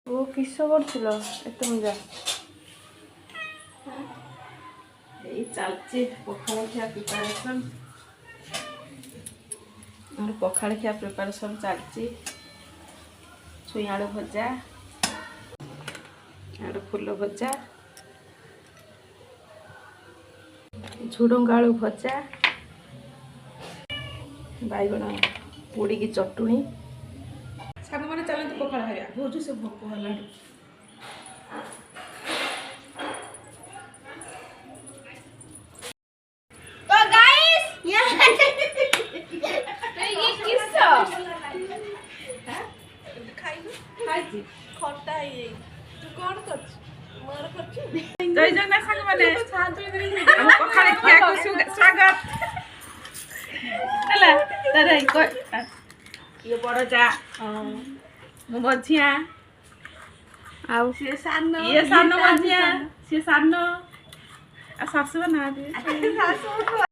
ओ किस करथिलो एते मजा এই চালছে পখালা খিয়া প্রিপারেশন আর পখালা খিয়া প্রিপারেশন চালছে ছুঁই আলু ভজা আর ফুল ভজা ঝুডঙ্ଗ আলু ভজা বাইগଣ ପୋଡ଼ିକି ଚଟୁଣି ସାଙ୍ଗମାନେ ଚାଲନ୍ତୁ ପଖାଳ ଖାଇବା ବହୁତ ସେ ଭୋକ ହେଲାଣି तो गाइस ये किस्सा ଖାଇଛି खट्टा है तू कौन कर मोर कर ଜୟ ଜଗନ୍ନାଥ ସାଙ୍ଗମାନେ ଆମ ପଖାଳ ଖିଆକୁ ସ୍ୱାଗତ ହେଲା ତାର ଇଏ ବଡ଼ ଯା ମୁଁ ମଝିଆ ଆଉ ସିଏ ସାନ ଇଏ ସାନ ମଝିଆ ସିଏ ସାନ ଆଉ ଶାଶୁ ନାହାନ୍ତି